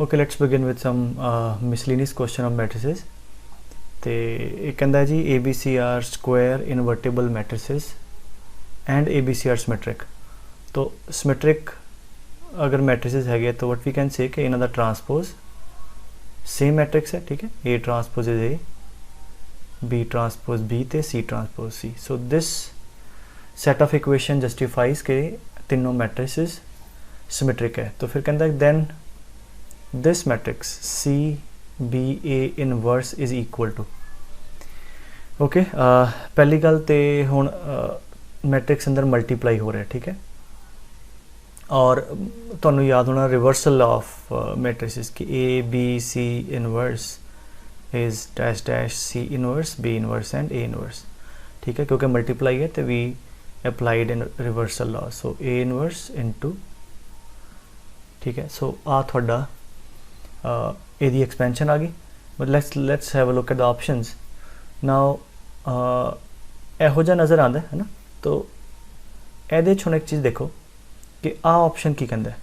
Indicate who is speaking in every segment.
Speaker 1: Okay, let's begin with some miscellaneous question of matrices. ਤੇ ਇਹ ਕਹਿੰਦਾ ਜੀ ABC are square invertible matrices and ABC are symmetric. तो symmetric अगर matrices है तो what we can say कि इन्हां दा transpose same matrix है, ठीक है. A transpose is A, B transpose B ते C transpose C. So this set of equation justifies कि तीनों matrices symmetric है. तो फिर कहता है then this matrix C B A inverse is equal to okay. पहली गल तो हुण मैट्रिक्स अंदर मल्टीप्लाई हो रहा है, ठीक है. और तुहानूं याद होना रिवर्सल ऑफ मैट्रिसेस कि A B C inverse is dash dash C inverse B inverse and A inverse, ठीक है. क्योंकि मल्टीप्लाई है तो we applied in reversal law. So A inverse into, ठीक है. सो आ तुहाडा ਇਹਦੀ एक्सपेंशन आ गई. But let's have a look at the options now. ਇਹੋ ਜਿਹਾ नज़र आंदा है ना. तो ਇਹਦੇ 'ਚ ਹੁਣ एक चीज़ देखो कि आ ऑप्शन की कहता है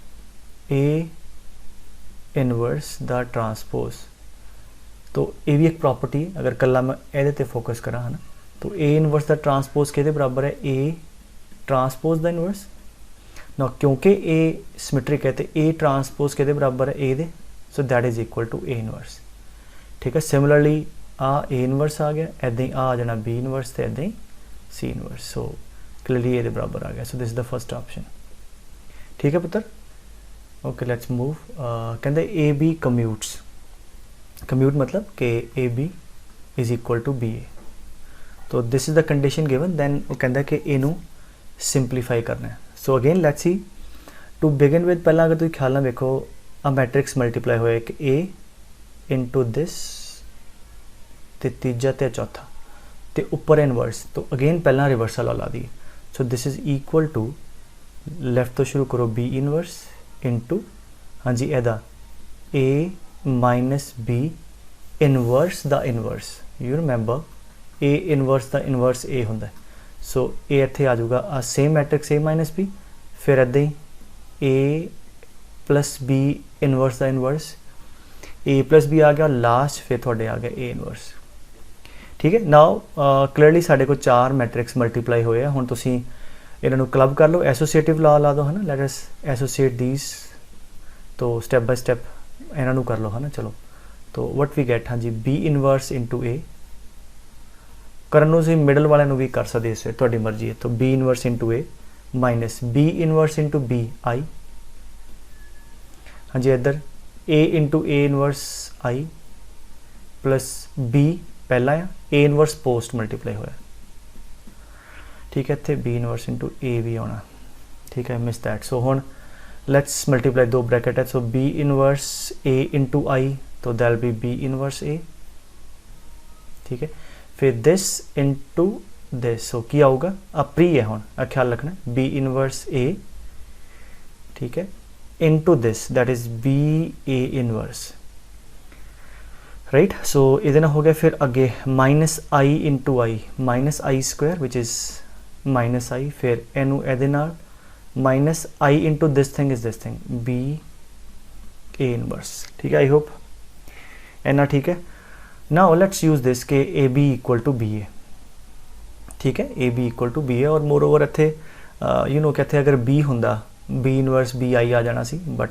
Speaker 1: A इनवर्स द ट्रांसपोज. तो ये भी एक प्रॉपर्टी अगर कला मैं ਇਹਦੇ ਤੇ फोकस करा है ना. तो A इनवर्स द ट्रांसपोज किहदे बराबर है A ट्रांसपोज द इनवर्स. ना क्योंकि A सिमेट्रिक है तो A ट्रांसपोज किहदे बराबर है A दे. So that is equal to A inverse, ठीक है. सिमिलरली आ A इनवर्स आ गया, ऐदा ही आ जाना B इनवर्स तो ऐदा ही C इनवर्स. सो क्लियरली ये बराबर आ गया. So this is the first option, ठीक है पुत्र. Okay let's move. कहते A B कम्यूट्स. कम्यूट मतलब कि A B is equal to B A. तो this is the condition given. Then वो कहता कि इनू सिंपलीफाई करना है. So again let's see to begin with. पहला अगर तुम ख्याल ना देखो आ मैट्रिक्स मल्टीप्लाई होया कि A इंटू दिस ते तीजा ते चौथा ते उपर इनवर्स. तो अगेन पहला रिवर्सल ला दी. So this is equal to left तो शुरू करो B इनवर्स इंटू हाँ जी एदा A minus B inverse the inverse. You remember A inverse the inverse A होंदा. सो A इत्थे आ जाऊगा आ same matrix A minus B. फिर ऐदा ही A plus B inverse the inverse. A plus B आ गया लास्ट. फिर थोड़े आ गया A इनवर्स, ठीक है. नाउ क्लियरली साढ़े को चार मैट्रिक्स मल्टीप्लाई होए. हुण तुसीं इन्हां क्लब कर लो, एसोसीएटिव लॉ ला दो है ना. Let us associate these. तो स्टैप बाय स्टैप इन्हां कर लो है ना. चलो तो वट वी गैट हाँ जी B इनवर्स इंटू A. करन नूं तुसीं मिडल वाले नूं भी कर सकदे इस तुहाडी मर्जी है. तो B inverse into A minus B inverse into B I. हाँ जी इधर A into A inverse I plus B पहला है A इनवर्स पोस्ट मल्टीप्लाई होया, ठीक है. इत्थे B इनवर्स इंटू A भी आना, ठीक है. Miss that. सो हुण लेट्स मल्टीप्लाई दो ब्रैकेट है. सो B inverse A into I तो दैल बी B इनवर्स A, ठीक है. फिर दिस इंटू दिस. सो की आऊगा आ प्री है. हुण ख्याल रखना B इनवर्स A, ठीक है, into this that is B A inverse, right. so इधर हो गया. फिर आगे minus I into I minus I square which is minus I. फिर एनू एदे नाल minus I into this thing is this thing B A inverse, ठीक है. आई होप एना ठीक है. नाउ लेट्स यूज दिस के A B equal to B A, ठीक है. A B equal to B A. और मोर ओवर इत्थे यू नो कहते अगर B हुंदा B इनवर्स B I आ जाना सी. बट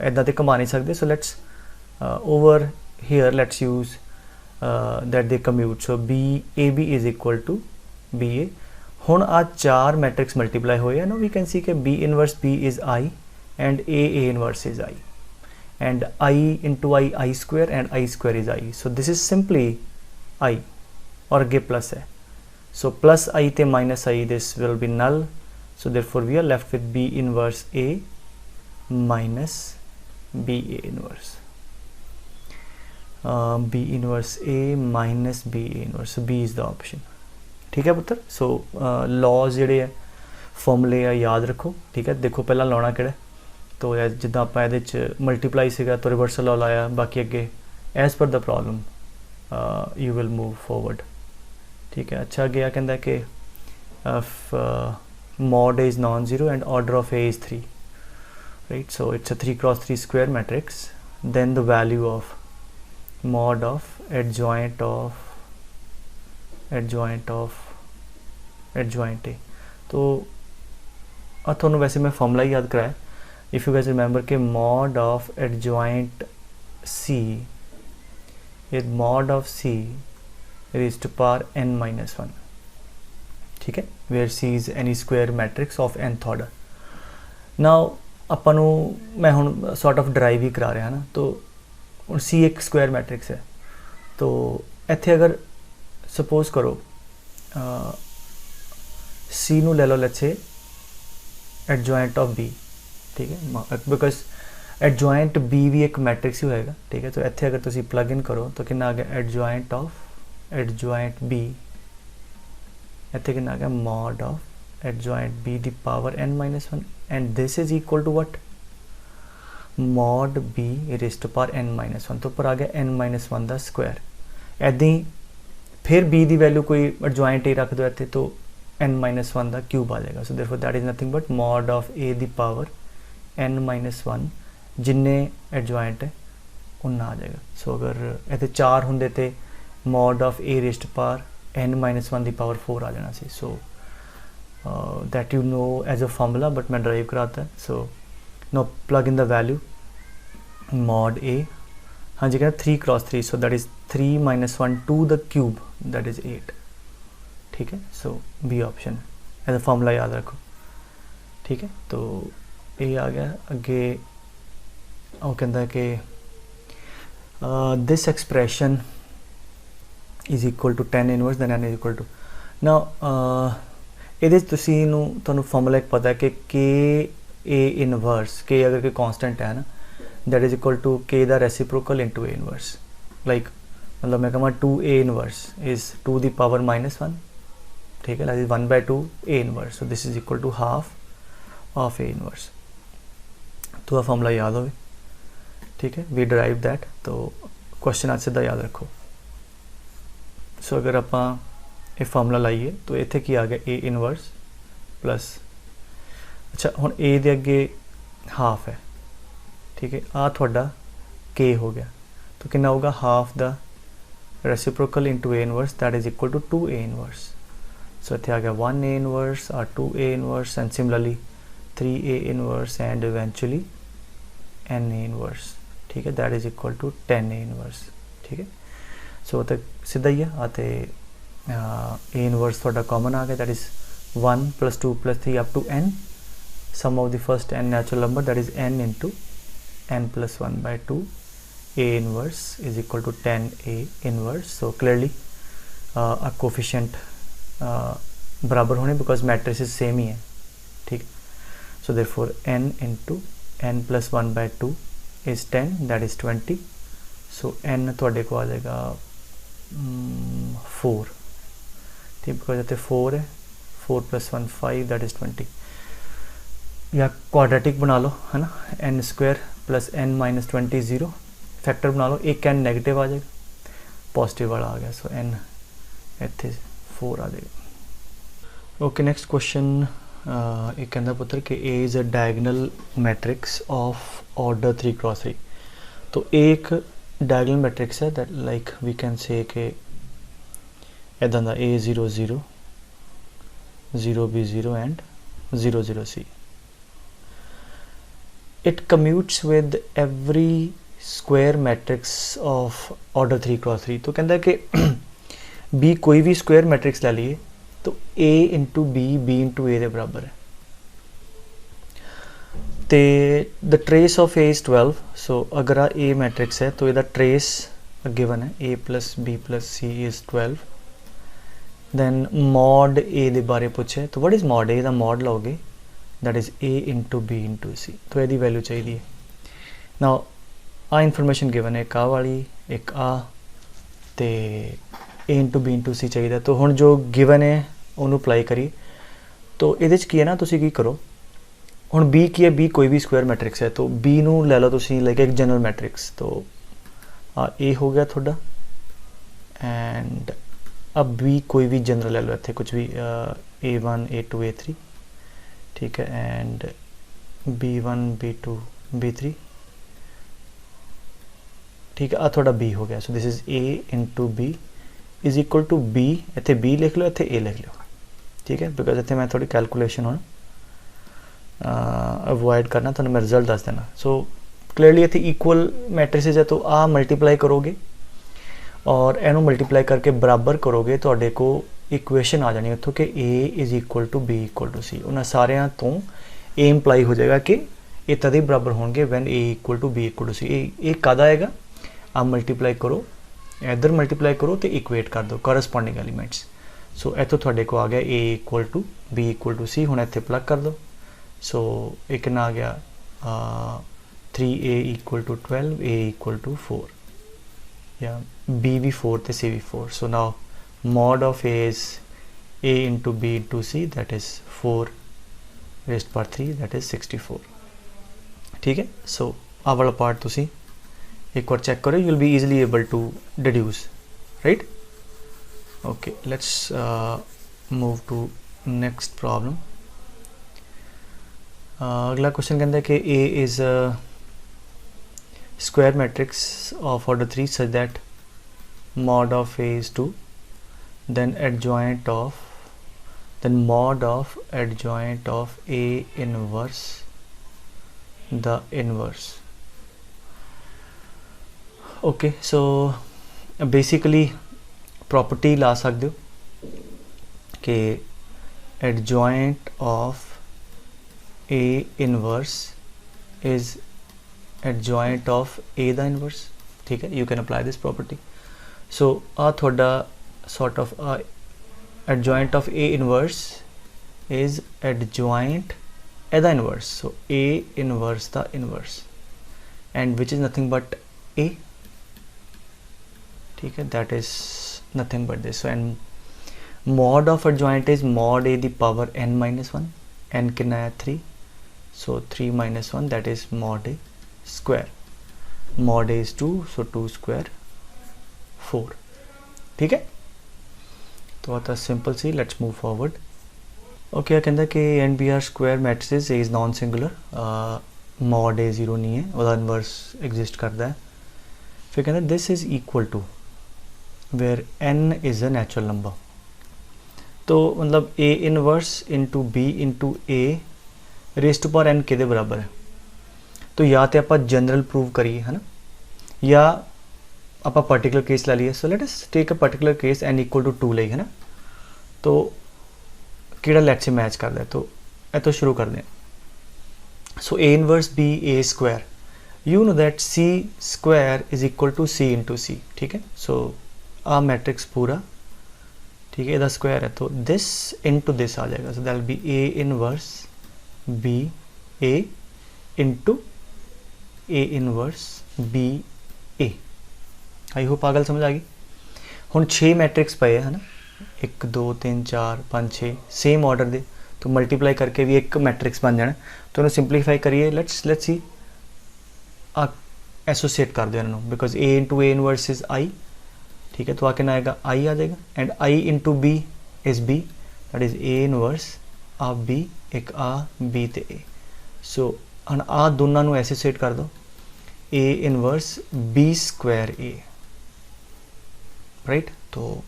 Speaker 1: इदा तो घुमा नहीं सकते. So let's over here let's use that दे commute. So B A B is equal to B A. हुण आ चार मैट्रिक्स मल्टीप्लाई होए है ना. वी कैन सी कि B inverse B is I and A inverse is I and I into I square and I square is I. So this is simply I और अगे plus है. सो plus I ते minus I this will be null. So therefore we are left with B inverse A minus B A inverse. B inverse A minus B A inverse. So B is the option, ठीक है पुत्र. So laws जिहड़े है फॉर्मूले है याद रखो, ठीक है. देखो पहला लाना किहड़ा. तो जिद्दां आपां इहदे च मल्टीप्लाई सीगा तो रिवर्सल लॉ लाया. बाकी अगे as per the problem you will move forward, ठीक है. अच्छा अगे कहंदा कि mod A is non-zero and order of A is 3, right. So it's a 3 cross 3 square matrix then the value of mod of adjoint A। तो थोड़ा वैसे मैं फॉर्मूला ही याद कराया, इफ़ यू guys रिमेंबर कि mod of adjoint C is mod of C raised to power n-1, ठीक है, where C is any square matrix of nth order। Now ਆਪਾਂ ਨੂੰ मैं ਹੁਣ सॉर्ट ऑफ ਡਰਾਈਵ ही करा रहा ना, तो ਹੁਣ C एक स्क्वायर मैट्रिक्स है, तो ਇੱਥੇ अगर सपोज करो C ਨੂੰ ले लो let's say adjoint of B, ठीक है, बिकॉज एडजॉइंट B भी एक मैट्रिक्स ही होएगा, ठीक है। तो ਇੱਥੇ अगर तुसी प्लग इन करो तो कितना आ गया एडजॉइंट ऑफ एडजॉइंट B, ਇੱਥੇ कितना आ गया mod of adjoint B the power n-1, and this is equal to what, mod B raised to power n-1, तो ऊपर आ गया n-1 ਦਾ स्क्वायर। ऐदा ही फिर B ਦੀ वैल्यू कोई एडजॉइंट A रख दो ਇੱਥੇ, तो n-1 ਦਾ क्यूब आ जाएगा। सो therefore that is nothing but mod of A the power n-1 जिन्ने एडजॉइंट है उन्ना आ जाएगा। सो अगर ਇੱਥੇ 4 ਹੁੰਦੇ ਤੇ mod of A raised to power n-1 ਦੀ पावर 4 आ जाना सी। So that you know as a formula, but मैं ड्राइव कराता है। So no plug in the value mod A, हाँ जी, कहना 3 cross 3, so that is 3 - 1 to the cube, that is 8, ठीक है। So B option as a formula याद रखो, ठीक है। तो ये आ गया अगे, वो कहता है कि this expression is equal to 10 inverse then n is equal to. ना ये तुहानू फार्मूला एक पता है कि के ए इनवर्स, के अगर कोई कॉन्स्टेंट है ना, दैट इज इक्वल टू के दा reciprocal into A inverse. Like मतलब मैं कहूँगा 2a inverse is 2 the power -1, ठीक है, that is 1/2 a inverse. So this is equal to half of a inverse. तो वह फार्मूला याद हो, ठीक है, वी डराइव दैट। तो क्वेश्चन आज सीधा याद रखो। सो अगर आप ये फार्मूला लाइए तो इत्थे की आ गया ए इनवर्स प्लस, अच्छा हुण ए दे अगे हाफ है, ठीक है, आ थोड़ा के हो गया, तो कितना होगा half the reciprocal into A inverse, that is equal to 2a inverse. So इत्थे आ गया 1a इनवर्स और 2a inverse and similarly 3a inverse and eventually n inverse, ठीक है, that is equal to 10a inverse, ठीक है। सो तो सीधा ही है आते ए इनवर्स थोड़ा कॉमन आ गया, that is 1 + 2 + 3 up to n, sum of the first n natural number, that is n into n + 1/2 a inverse is equal to 10a inverse. So clearly आ कोफिशिएंट बराबर होने, बिकॉज मैट्रिसेस सेम ही है, ठीक। So therefore n into n + 1/2 is 10, that is 20। So n थोड़े को आ जाएगा 4, ठीक, बिकॉज इतने 4 है, 4 + 1 5, दैट इज 20। या क्वाड्रेटिक बना लो, है ना, n² + n - 20 0 फैक्टर बना लो, एक n नेगेटिव आ जाएगा, पॉजिटिव वाला आ गया। सो n इतने 4 आ जाएगा। ओके, नेक्स्ट क्वेश्चन एक कहता पुत्र कि A is a diagonal matrix of order 3 cross 3। तो एक डायगनल मैट्रिक्स है, that like we can say कि इदा दा A0 0 0 B 0 and 0 0 C। It commutes with every square matrix of order 3 cross 3। तो कहता है कि B कोई भी स्क्वायर मैट्रिक्स ले लिए तो A into B B into A के बराबर है। तो the trace of A is 12। So अगर आ A मैट्रिक्स है तो यदा ट्रेस गिवन है A + B + C is 12। Then mod A के बारे पूछे, तो व्हाट इज़ मॉड A? दा मॉड लोगे, that is A into B into C। तो यदी वैल्यू चाहिए। नाउ आ इनफॉर्मेशन गिवन है, एक आ वाली, एक आ, तो A into B into C चाहिए। तो हुण जो गिवन है उन्होंने अप्लाई करिए। तो ये की है ना, तुसी की करो, हुण B की है, B कोई भी स्क्वायर मैट्रिक्स है, तो B नू ले लो तुसी लाइक एक जनरल मैट्रिक्स। तो A हो गया थोड़ा, एंड अब B कोई भी जनरल ले लो, इतने कुछ भी A1 A2 A3, ठीक है, एंड B1 B2 B3, ठीक है, आ थोड़ा बी हो गया, so this is A into B is equal to B, इतने बी लिख लो, इतने ए लिख लो, ठीक है, बिकॉज इतने मैं थोड़ी कैलकुलेशन हूँ अवॉइड करना, तो मैं रिजल्ट दस देना। सो क्लीयरली इतने इक्वल मैट्रिसेज है, तो आ मल्टीप्लाई करोगे और एनू मल्टीप्लाई करके बराबर करोगे, तो को इक्वेशन आ जानी उतों कि A is equal to B equal to C, उन्होंने सारिया तो ए इंप्लाई हो जाएगा कि ये तद ही बराबर होंगे when A equal to B equal to C. ये कादा है, आप मल्टीप्लाई करो, इधर मल्टीप्लाई करो तो इक्वेट कर दो करस्पॉन्डिंग एलीमेंट्स। सो इतों थोड़े को आ गया A equal to B equal to C, हुण इत्थे प्लग कर दो। सो एक ना आ गया 3a equal to 12, a equal to 4, या b भी 4 तो c भी 4। So now mod of a is a into b into c, that is 4 raised by 3, that is 64, ठीक है। सो आ वाला पार्ट तुसी एक बार चेक करो, you'll be easily able to deduce, right? Okay, let's move to next problem. अगला question कहता है कि A is a square matrix of order 3 such that mod of A is 2, then mod of adjoint of A inverse the inverse. Okay, so basically property ला सकते हो कि adjoint of A inverse is adjoint of A the inverse, ठीक है, you can apply this property. So आ थोड़ा sort of adjoint of A inverse is adjoint A the inverse, so A inverse the inverse, and which is nothing but A, ठीक है, that is nothing but this. And mod of adjoint is mod A the power n minus 1, n कितना है 3, so 3 minus 1 that is mod A square, mod A is 2, so 2 square 4, ठीक है। तो आता simple सी, let's move forward. Okay, कहता है कि and B are square matrices A is non singular, mod A 0 नहीं है, वह इनवर्स एग्जिस्ट करता है। फिर कहते हैं this is equal to where n is a natural number, तो मतलब a inverse into b into a raised पर n के बराबर है। तो या तो आप जनरल प्रूव करिए, है ना, या आप पर्टिकुलर केस ला लिए। So let us take a particular case n equal to 2 ली, है ना, तो किहड़ा लेट से मैच करता है, तो ये तो शुरू कर दें। So a inverse b a square, you know that c square is equal to c into c, ठीक है। सो आ मैट्रिक्स पूरा, ठीक है, इधर स्क्वायर है, तो दिस इनटू दिस आ जाएगा, so that will be A inverse B A into A inverse B A. I hope पागल समझ आ गई। हुण 6 मैट्रिक्स पे है ना, 1 2 3 4 5 6 सेम ऑर्डर दे, तो मल्टीप्लाई करके भी एक मैट्रिक्स बन जाना। तो उन्हें सिंपलीफाई करिए, लेट्स सी आ एसोसिएट कर दो इन्होंने, because A into A inverse is I, ठीक है, तो आके ना आएगा आई आ जाएगा, and I into B is B, that is A inverse आ बी, एक आ बी ते ए। सो हम आ दोनों एसोसिएट कर दो, A inverse B square A, right. तो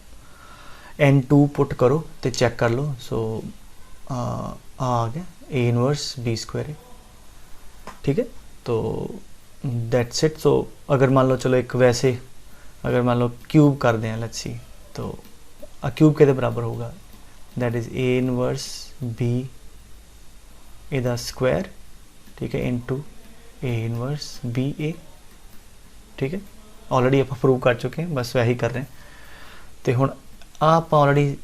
Speaker 1: n2 पुट करो तो चेक कर लो, सो आ गया ए इनवर्स बी स्क्वायर ए, ठीक है। तो दैट्स इट। सो अगर मान लो, चलो एक वैसे अगर मान लो क्यूब कर दें, लेट्स सी, तो क्यूब के बराबर होगा, that is A inverse B A the square, ठीक है, into A inverse B A, ठीक है। ऑलरेडी आप प्रूव कर चुके हैं, बस वही कर रहे हैं। तो हुण आप ऑलरेडी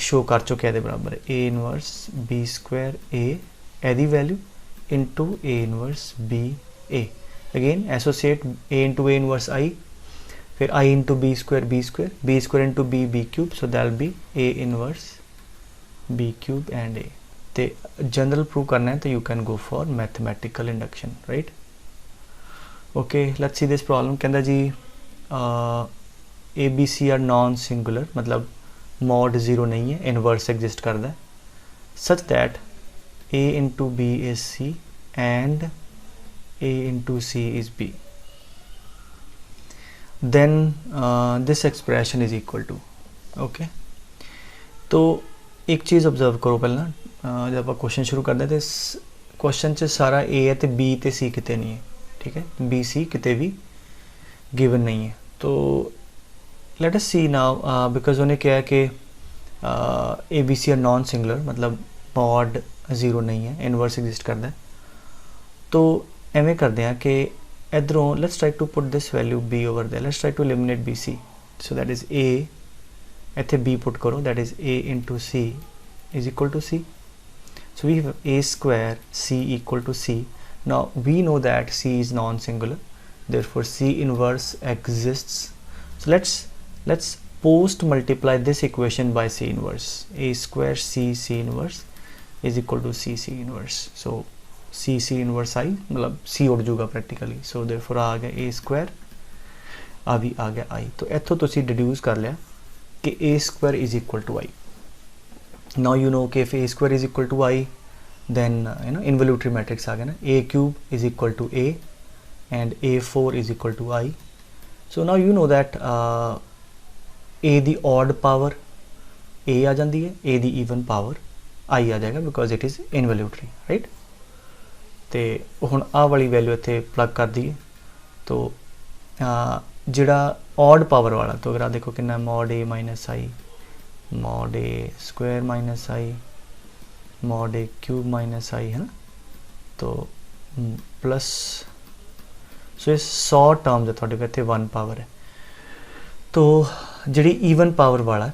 Speaker 1: शो कर चुके हैं बराबर है A inverse B square A एदी value into A inverse B A. Again associate A into A inverse I, फिर I into B square into B cube, so that B A inverse B cube and A. तो general prove करना है तो you can go for mathematical induction, right. Okay, let's see this problem. कहता जी A B C are non singular, मतलब mod 0 नहीं है, inverse exist करता है, such that A into B is C and A into C is B. then this expression is equal to, okay. तो एक चीज़ observe करो पहला, जब आप क्वेश्चन शुरू करते हैं तो क्वेश्चन च सारा ए है तो बी तो सी किते नहीं है, ठीक है, बी सी किते भी गिवन नहीं है। तो let us see now, because उन्हें क्या है कि A B C are non singular, मतलब मॉड ज़ीरो नहीं है, इनवर्स एग्जिस्ट करता है। तो एवें करते हैं कि इधरों let's try to put this value B over there, let's try to eliminate B C, so that is A, इत्थे बी पुट करो, that is A into C is equal to C. So we have a square c equal to c. Now we know that c is non-singular, therefore c inverse exists. So let's post multiply this equation by c inverse. A square c inverse is equal to c inverse. So c inverse I मतलब c उड़ जाऊगा practically. So therefore आ गया a square, आ भी आ गया I. तो इत्थों तुसी deduce कर लिया कि a square is equal to I. Now you know कि if a square is equal to I, then involutory matrix आ गया ना, a cube is equal to a and a4 is equal to I. So now you know that a the odd power a आ जाती है, a the even power I आ जाएगा because it is involutory, right? तो हुण आ वाली value इत्थे plug कर दीए, तो जिहड़ा odd power वाला, तो अगर आ देखो कितना mod a minus I, mod a square minus I, mod a cube minus I, है ना, तो प्लस, सो ये 100 टर्म्स है थोड़े पे, इत्थे 1 पावर है। तो जिहड़ी ईवन पावर वाला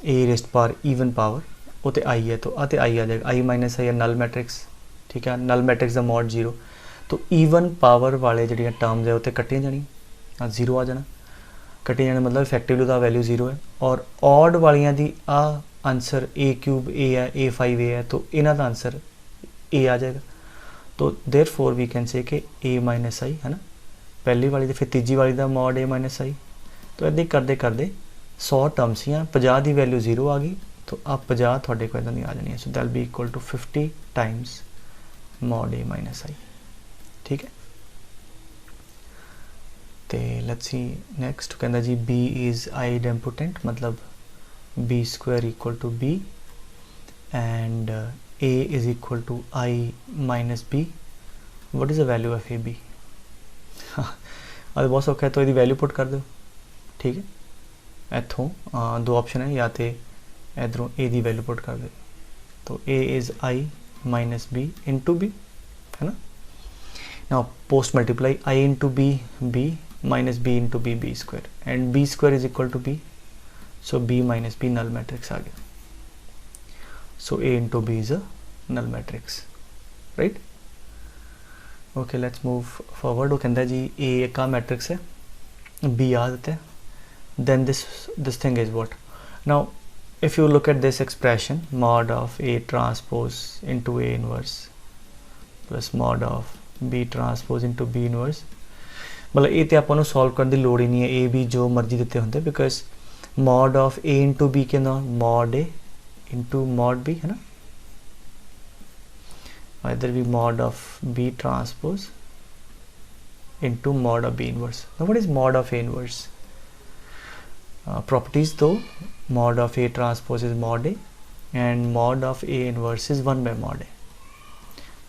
Speaker 1: ए रेस्ट पावर ईवन पावर वो तो आई है, तो आते आई आ जाएगा, आई माइनस आई है नल मैट्रिक्स, ठीक है, नल मैट्रिक्स दा मॉड 0। तो ईवन पावर वाले जिहड़ियां टर्म्स है उत्ते कट्टियां जानी, जीरो आ जाना, कट्टी जाने मतलब इफेक्टिवली दा वैल्यू 0 है। और ऑड वालियां दी आ आंसर ए क्यूब ए है, a5 ए है, तो इन्हां दा आंसर ए आ जाएगा। तो देयरफॉर वी कैन से कि ए माइनस आई, है ना, पहली वाली तो फिर तीजी वाली दा मॉड ए माइनस आई। तो इदां करते करते 100 टर्म्स ही 50 की वैल्यू 0 आ गई, तो आप 50 थोड़े को इदां दी आ जानी है। So that B equal to 50 times mod A minus I, ठीक है। तो लेट्स सी नैक्सट, कहता जी बी इज़ आइडेम्पोटेंट, मतलब b square equal to b and a is equal to I minus b. What is the value of ab? अब बहुत सौखा है, तो यदि वैल्यू पुट कर दो, ठीक है, इत्थों दो ऑप्शन है, या तो इधरों a की वैल्यू पुट कर दो, तो a is I minus b into b, है ना। Now post multiply I into b, b minus b into b, b square, and b square is equal to b. So b minus b null matrix आ गया. So a into b is a null matrix, right? Okay, let's move forward. वो कहता है जी a का matrix है, b आ देते हैं. Then this thing is what? Now if you look at this expression, mod of a transpose into a inverse plus mod of b transpose into b inverse, मतलब ये तो आपको सॉल्व करने की लोड़ ही नहीं है, a b जो मर्जी देते होंगे, because mod of a into b के अंदर mod a into mod b, है ना, either be mod of b transpose into mod of b inverse. Now what is mod of a inverse? Properties though, mod of a transpose is mod a and mod of a inverse is 1 by mod a.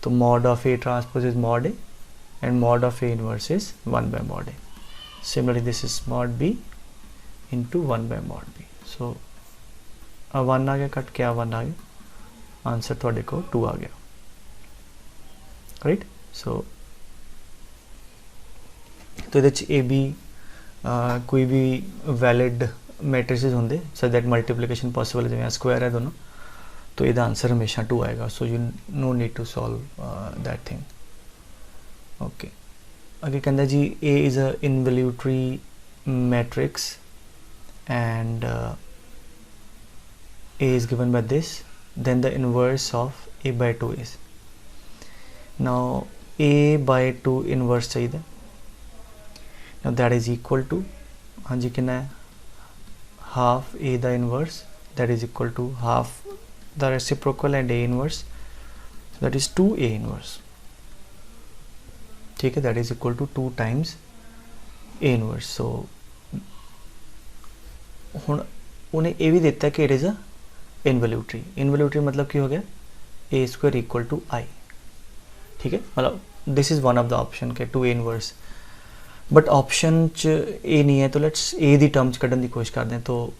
Speaker 1: So mod of a transpose is mod a and mod of a inverse is 1 by mod a. Similarly this is mod b into 1 by mod b. So 1 आ गया, cut के 1 आ गया, answer थोड़े को 2 आ गया, right. सो तो ये A B कोई भी वैलिड मैट्रिसेस होंगे सो दैट मल्टीप्लिकेशन पॉसिबल है, जिवें स्क्वायर है दोनों, तो इसका आंसर हमेशा 2 आएगा। So you no need to solve that thing. Okay, अगे कहता जी A is a involutory matrix and a is given by this, then the inverse of a by 2 is. Now a by 2 inverse चाहिए, now that is equal to, हाँ जी कितना है, half a the inverse, that is equal to half the reciprocal and a inverse, so that is 2a inverse, ठीक है, that is equal to 2 times A inverse. So हुण उन्हें ये भी दिता कि इट इज़ अ इनवल्यूटरी। इनवल्यूटरी मतलब की हो गया A square equal to I, ठीक है। मतलब this is one of the option के to A inverse, but option च ए नहीं है तो लेट्स ए दी टर्म च कढ़न की कोशिश करते हैं। तो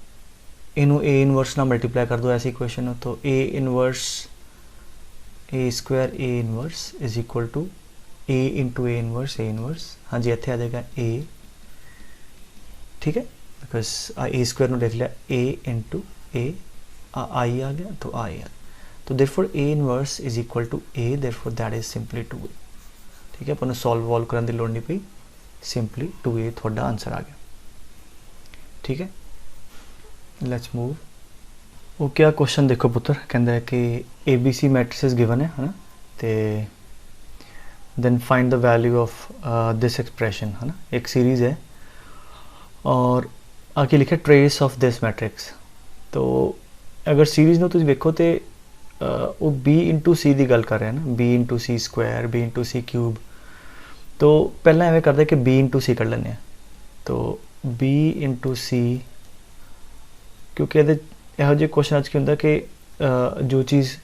Speaker 1: इनू ए इनवर्स ना मल्टीप्लाई कर दो ऐसी इक्वेशन हो, तो A inverse A square A inverse is equal to A into A inverse. हाँ जी, इतने आ जाएगा ए, ठीक है, बिकॉज ए स्क्वायर में देख लिया ए इंटू ए, आई आ गया तो आई आ गया, तो therefore A inverse is equal to A, therefore that is simply 2a, ठीक है। अपन सॉल्व वॉल्व करने की लोड़ नहीं पई, सिंपली 2a थोड़ा आंसर आ गया, ठीक है। Let's move. वो क्या क्वेश्चन देखो पुत्र, कहता है कि ABC मैट्रिसेस गिवन है ना, तो then find the value of this expression, है ना, एक सीरीज़ है और आके लिखा ट्रेस ऑफ दिस मैट्रिक्स। तो अगर सीरीज़ में तुम देखो तो वो B इंटू सी की गल कर रहे हैं ना, B इंटू सी स्क्वायर, B इंटू सी क्यूब। तो पहला एवं करते कि B इंटू सी कर लें, तो B इंटू सी, क्योंकि यहो जो क्वेश्चन अच होंगे कि जो चीज़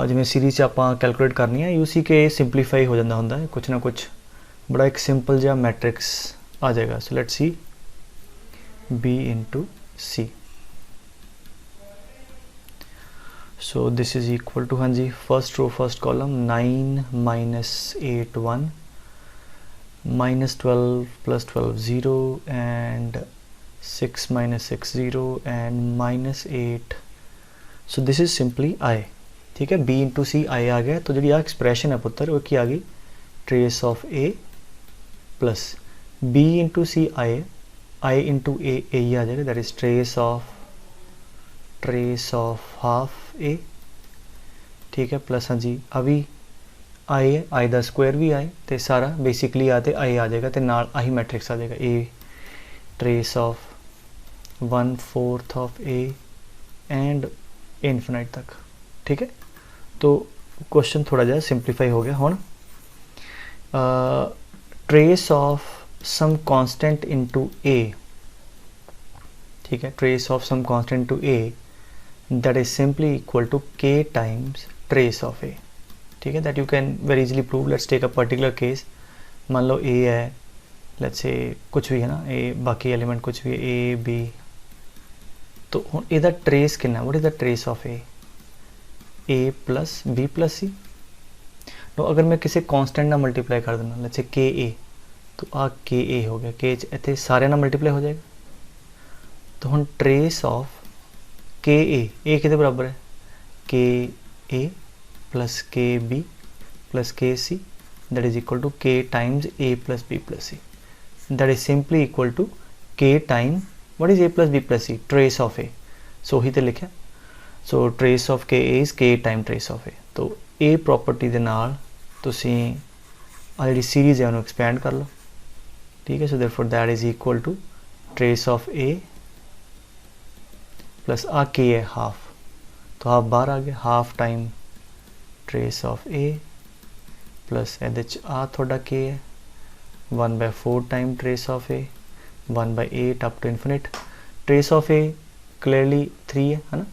Speaker 1: जिमें सीरीज आप कैलकुलेट करनी है यूसी के सिंपलीफाई हो जाता होंगे, कुछ ना कुछ बड़ा एक सिंपल जहा मैट्रिक्स आ जाएगा। So let's see B into C, so this is equal to, हाँ जी, first row first column 9 minus 8 1 minus 12 plus 12 0 and 6 minus 6 0 and minus 8। So this is simply I, ठीक है। B इंटू सी आई आ गया, तो जी आ expression है पुत्र वो की आ गई trace of A plus B into C I into A ही आ जाएगा, that is trace of half A, ठीक है, प्लस हाँ जी अभी आई है, आई का स्क्वायर भी आए तो सारा बेसिकली आते आई आ जाएगा, तो नाल आही मैट्रिक्स आ जाएगा A trace of 1/4 of A and infinite तक, ठीक है। तो क्वेश्चन थोड़ा जहा सिंपलीफाई हो गया। हुण trace of some constant into A, ठीक है, trace of some constant into A that is simply equal to K times trace of A, ठीक है। That you can very easily prove. Let's take a particular case, मान लो A है, let's say कुछ भी है ना, A बाकी एलिमेंट कुछ भी A B, तो हुण इहदा ट्रेस कितना, what is the trace of A plus B plus C। तो अगर मैं किसी कांस्टेंट ना मल्टीप्लाई कर देना, लेट्स से KA, तो आ KA हो गया, K इतने सारे ना मल्टीप्लाई हो जाएगा, तो हम ट्रेस ऑफ KA, A कितने बराबर है KA plus KB plus KC, that is equal to K times A plus B plus C, that is simply equal to K time what is A plus B plus C, trace of A। So ही तो लिखा, so trace of KA is K time trace of A। तो A property के नाल तुसी आ जी series है उन्होंने expand कर लो, ठीक है। So therefore that is equal to trace of A plus आ K है हाफ, तो हाफ बाहर आ गया, half time trace of A plus ए आ थोड़ा K है 1/4 time trace of A 1/8 up to infinite. Trace of A clearly 3 है ना,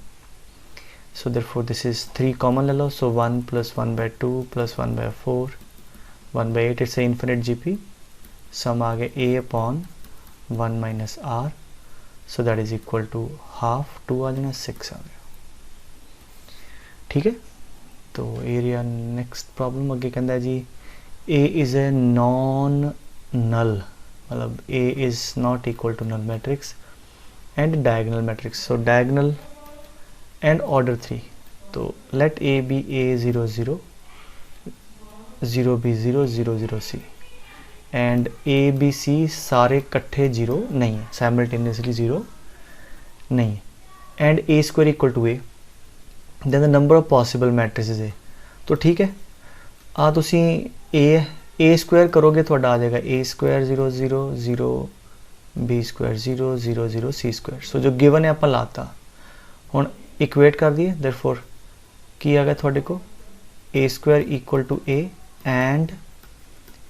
Speaker 1: so therefore this is 3 common ले लो, so 1 plus 1/2 plus 1/4 1/8, it's a infinite GP, sum आ गया A upon 1 minus R, so that is equal to half, 2 आ जाना 6 आ गया, ठीक है। तो area next problem अगे कहता है जी A is a non null, मतलब A is not equal to null matrix and diagonal matrix, so diagonal and order 3, तो let A be A 0 0 0 B 0 0 0 C and A B C सारे कट्ठे 0 नहीं है, simultaneously 0 नहीं है, and A square equal to A, then the number of possible matrices है। तो ठीक है, आ तुसी A स्क्वायर करोगे तो आ जाएगा A square 0 0 0 B square 0 0 0 C square, so जो गिवन है आप लाता हुण इक्वेट कर दिए, देयरफॉर की आ गया थोड़े को A square equal to A and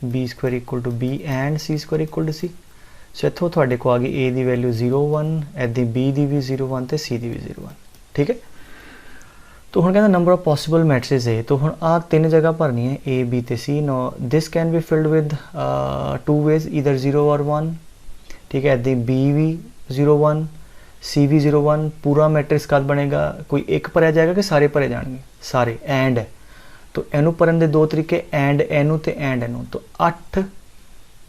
Speaker 1: B square equal to B and C square equal to C. So इत्थों तुहाडे को आ गई ए की वैल्यू 0 1, इदां बी की भी 0 1 तो सी की भी 0 1। ठीक है, तो हुण कहंदा नंबर ऑफ पॉसिबल मैट्रिसेस है, तो हुण आ 3 जगह भरनी है ए बी ते C. No this can be filled with 2 ways, either 0 और 1। ठीक है, इदां बी भी 0 1, सी भी 0 1। पूरा मैट्रिक्स कद बनेगा, कोई एक भरिया जाएगा कि सारे भरे जाएंगे? सारे। एंड है तो एनू भरन दे 2 तरीके, एंड एनू ते एंड एनू, तो 8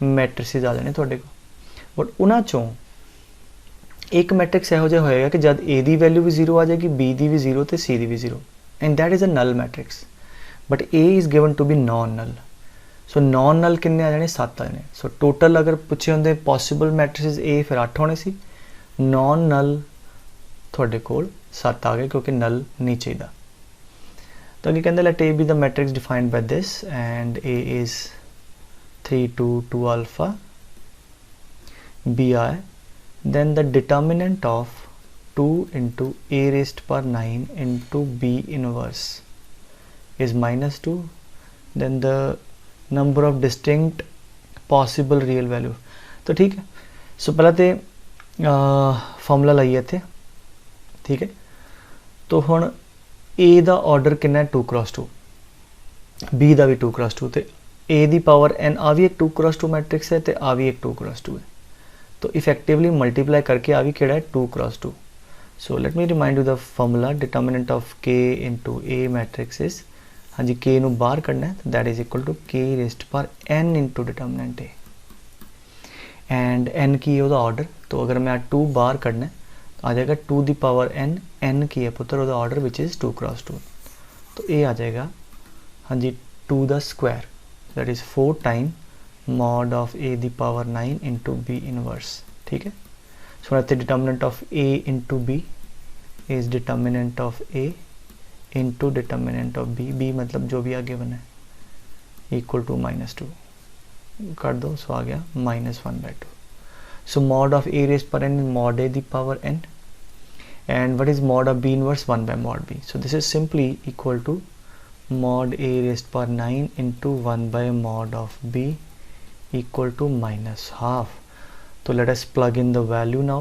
Speaker 1: मैट्रिसेस आ जाने तुहाडे को। बट उन्हां चों एक मैट्रिक्स इहो जिहा होएगा कि जब ए की वैल्यू भी 0 आ जाएगी, बी की भी 0 तो सी की भी 0, and that is a null matrix. But A is given to be non null. So non null किन्ने आ जाने? 7 आ जाने। सो टोटल अगर पूछे होंदे पॉसिबल मैट्रिसेस ए, फिर 8 होने सी। नॉन नल थोड़े कोल 7 आ गए क्योंकि नल नहीं चाहिए। तो अगे कहते let A B the matrix defined by this, and A is 3 2 2 alpha, B I, then the determinant of 2 into a raised power 9 into b inverse is -2, then the number of distinct possible real value। तो ठीक है, सो पहला तो formula लाइए थे। ठीक है, तो हुण ए दा ऑर्डर कितना है? 2 क्रॉस 2, बी दा भी 2 क्रॉस 2, तो ए दी पावर n आ भी एक 2 क्रॉस 2 मैट्रिक्स है, तो आ भी एक 2 क्रॉस 2 है। तो इफेक्टिवली मल्टीप्लाई करके आ भी केड़ा है? 2 cross 2। So let me remind you the formula, determinant of K into A matrix is, हाँ जी, के नू बाहर करना है, तो that is equal to K raised पर n into determinant A, and n की है ऑर्डर। तो अगर मैं 2 बाहर करना है तो आ जाएगा 2 दी पावर एन, एन की है पुत्र वो ऑर्डर विच इज़ 2 क्रॉस 2, तो ए आ जाएगा हाँ जी 2 the square, that is 4 time mod of a the power 9 into b inverse। ठीक है, सो so determinant of a into b is determinant of a into determinant of b, b मतलब जो भी आगे बना है, इक्वल टू -2 कर दो, सो आ गया -1/2। सो mod of a raised power n is mod a the power n, and what is mod of b inverse? 1 by mod b। so this is simply equal to mod a raised power 9 into 1 by mod of b equal to -12। तो let us plug in the value now।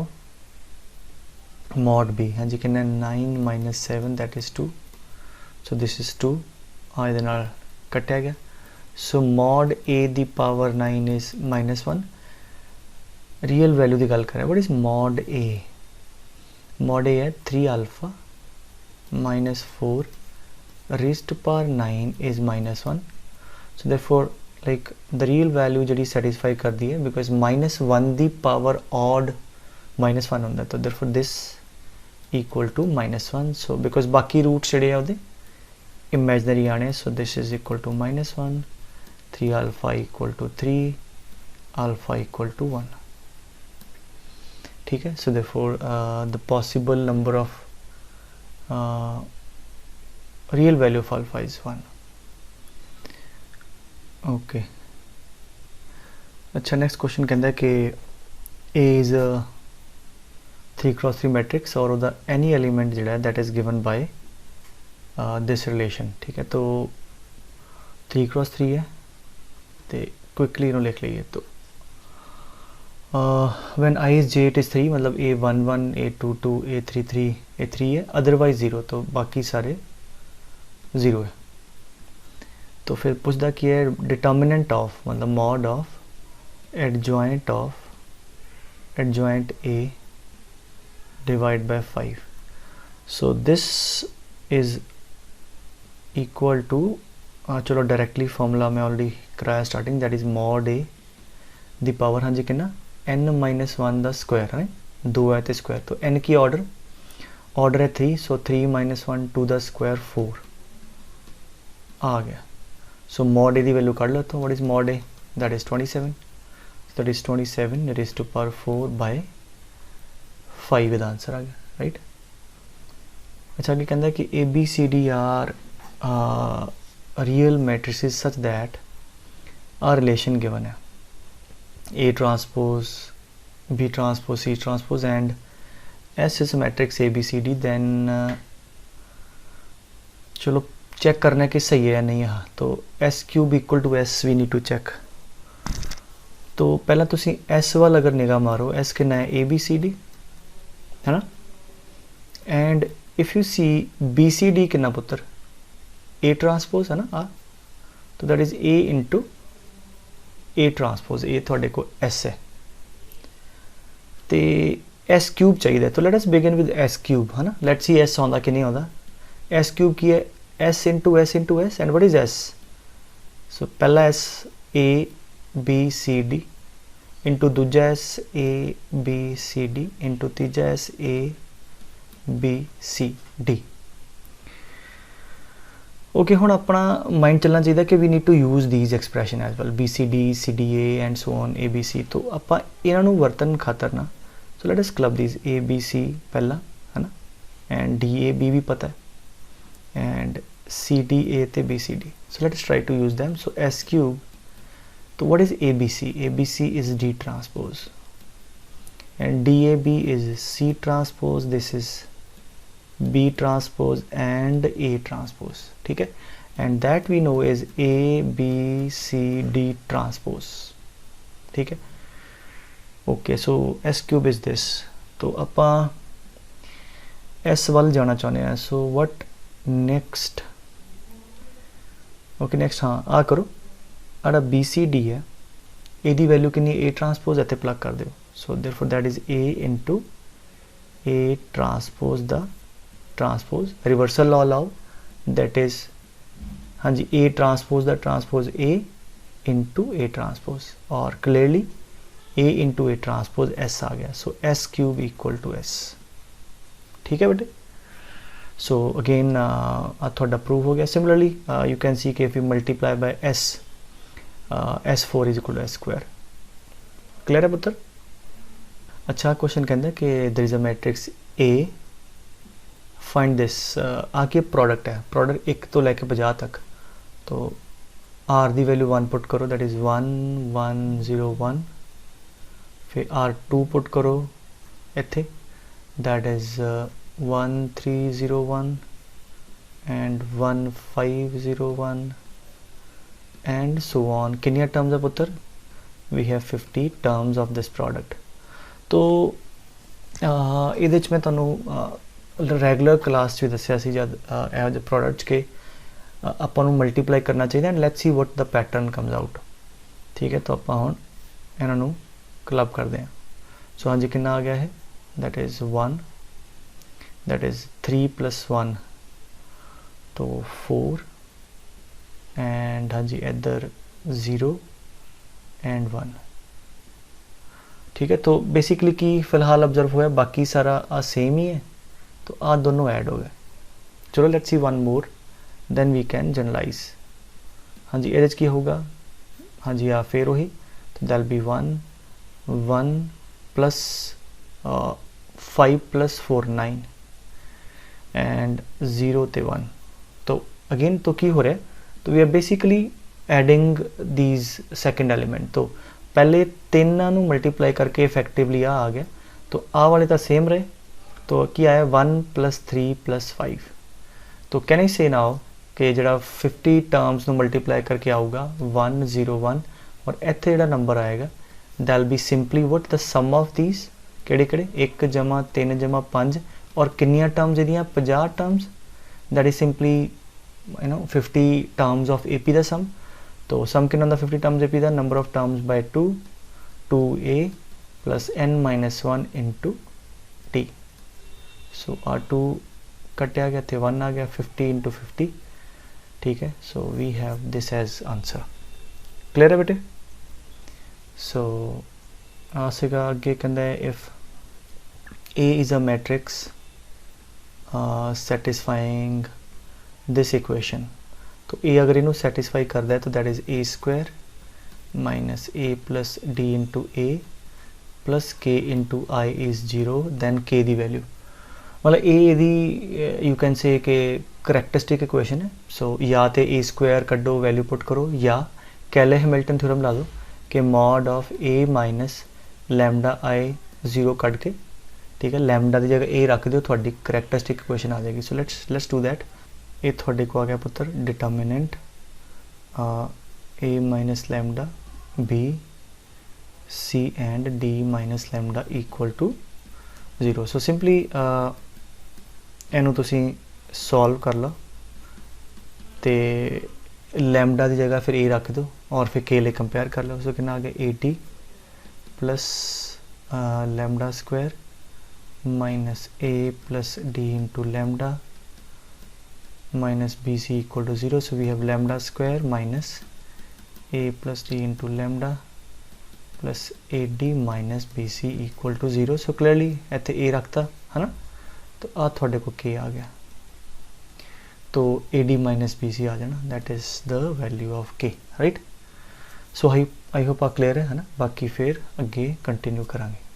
Speaker 1: mod b हाँ जी कितना 9 minus 7 that is 2, so this is 2, हाँ इधर नाल कटिया गया। so mod a the power 9 is -1। Real value की गल करें, what is mod a? mod a है 3 alpha minus 4 raised to power 9 is -1, so therefore like the real value जी satisfy कर दी है, because -1 दी power odd -1 होंदा, तो therefore this equal to -1। so because बाकी रूट्स जड़े हैं imaginary आने, so this is equal to -1, 3 alpha equal to 3, alpha equal to 1। ठीक है, so therefore the possible number of real value of alpha is 1। Okay अच्छा, next question कहता है कि ए इज़ 3 क्रॉस 3 मैट्रिक्स और ਉਹਦਾ एनी एलिमेंट ਜਿਹੜਾ that is given by this relation. ठीक है, तो 3 क्रॉस 3 है, तो क्विकली इन्हों लिख लीए। तो when I is J it is 3, मतलब A11 A22 A33 A3 है, अदरवाइज 0, तो बाकी सारे 0 है। तो फिर पूछता कि है डिटर्मिनेंट ऑफ, मतलब mod of adjoint A divide by 5। So this is equal to, चलो डायरेक्टली फॉर्मूला में ऑलरेडी कराया starting, that is mod A the power हाँ जी कितना n-1 द स्क्वायर है, 2 है तो स्क्वायर, तो n की ऑर्डर है 3, सो 3 - 1 2 द स्क्वायर 4 आ गया। सो mod a दी वैल्यू कर लो, तो what is mod a? That is 27, that is 27 raised to power 4 by 5 का आंसर आ गया, राइट। अच्छा आगे कहता है कि A B C D are real matrices such that are relation given है, A transpose B transpose C transpose and S is matrix A B C D, then चलो check करना है कि सही है या नहीं है। तो S cube equal to S we need to check, तो पहला तुसी एस वाल अगर निगाह मारो, एस कितना है ए बी सी डी है ना, and if you see B C D कितना पुत्र ए ट्रांसपोज है ना आ, तो that is A into A transpose, A थोड़े को एस है तो एस क्यूब चाहिए, तो let us begin with S cube है ना, लेट्स सी एस आंदा कि नहीं आंदा। एस क्यूब की है S into S and what is S, so पहला S A B C D into दूजा S A B C D into तीजा S A B C D. Okay, हुण अपना माइंड चलना चाहिए कि we need to use these expression as well, B C D A and so on A B C, तो आप इन्हों वरतन खातर ना, so let us club these A B सी पहला है ना, एंड डी ए बी भी पता है, एंड सी डी ए ते B C D, so let us try to use them. So S cube, तो what is A B C is D transpose and D A B is C transpose, this is B transpose and A transpose, ठीक है, and that we know is A B C D transpose, ठीक है। Okay, so S cube is this, तो अपा S वाल जाना चाहते हैं, so what next, okay next हाँ आ करो, आड़ा B C D है, A दी वैल्यू कितनी A ट्रांसपोज इत्थे प्लग कर दो, so therefore that is A into A transpose the transpose, reversal law लाओ, दैट इज हाँ जी A transpose the transpose A into A transpose, और clearly A into A transpose S आ गया, so S cube equal to S, ठीक है बेटे। So again थोड़ा प्रूव हो गया। सिमिलरली यू कैन सी कि if you multiply by S, S four is equal to S square, clear है पुत्र। अच्छा क्वेश्चन कहता है कि there is a matrix A, find this, आगे प्रोडक्ट है, प्रोडक्ट 1 तो लेके 50 तक, तो आर दी वैल्यू 1 पुट करो, दैट इज़ 1 1 0 1, फिर आर 2 पुट करो इत्थे, that is 1 3 0 1 and 1 5 0 1 and so on. कितनी टर्म्स है पुत्र, we have 50 terms of this product. तो ਇਹਦੇ 'ਚ मैं ਤੁਹਾਨੂੰ ਰੈਗੂਲਰ क्लास भी दसिया सी जब ਇਹੋ ਜਿਹੇ प्रोडक्ट्स के ਆਪਾਂ ਨੂੰ ਮਲਟੀਪਲਾਈ ਕਰਨਾ ਚਾਹੀਦਾ, and let's see what the pattern comes out, ठीक है। तो ਆਪਾਂ ਹੁਣ ਇਹਨਾਂ ਨੂੰ क्लब करते हैं, सो हाँ जी कितना आ गया है, दैट इज़ 1, दैट इज़ 3 + 1 तो 4, एंड हाँ जी इधर 0 एंड 1, ठीक है। तो बेसिकली की फ़िलहाल ऑब्जर्व हुआ, बाकी सारा सेम ही है, तो आ दोनों ऐड हो गए। चलो let's see one more then we can generalize. हाँ जी ये की होगा, हाँ जी आ फिर वही, तो दैल बी 1 1 प्लस 5 + 4 9 एंड 0 ते 1, तो अगेन तो की हो रहा है, तो we are basically adding these second element, तो पहले तीनों मल्टीप्लाई करके इफेक्टिवली आ गया, तो आ वाले तो सेम रहे, तो की आया 1 + 3 + 5, तो कैन आई से नाउ कि जो 50 टर्म्स को मल्टीप्लाई करके आऊगा 1 0 1, और इत्थे जो नंबर आएगा that'll be simply what the sum of these, केड़े केड़े 1 + 3 + 5, और कितनी टर्म्स इहदियां 50 terms, that is simply 50 terms of AP the sum, तो सम कितना होंदा 50 टर्म्स AP दा, number of terms by 2 2A + n - 1 * t, so R2 कटिया गया थे 1 आ गया, 50 × 50, ठीक है। So we have this as answer, clear है बेटे। सो आसेगा आगे कहता है if A is a matrix satisfying this equation, तो A अगर इनू सैटिस्फाई करता है तो that is A² - A + D × A + K × I is 0, then K the value, मतलब ए यू कैन से कि करैक्टरिस्टिक इक्वेशन है, सो या तो A² कड्डो वैल्यू पुट करो, या कैले हैमिल्टन थ्योरम ला दो कि mod of A - λI 0 cut के, ठीक है, लैमडा की जगह A रख दो, थोड़ी करैक्टरिस्टिक इक्वेशन आ जाएगी। So let's do that. ये थोड़े को आ गया पुत्र determinant A - λ B C and D minus lambda equal to 0। So simply ਇਹਨੂੰ ਤੁਸੀਂ सॉल्व कर लो तो लैमडा की जगह फिर ए रख दो और फिर के लिए कंपेयर कर लो। सो कितना आ गया 80 plus lambda square minus a plus d into lambda minus B c equal to 0। So we have lambda square minus a plus d into lambda plus a D minus B c equal to 0। So clearly इतने a रखता है ना, तो आ थोड़े को के आ गया, तो A D minus B C आ जाना, that is the value of K, right. So I hope आ क्लियर है ना, बाकी फिर अगे कंटिन्यू करांगे।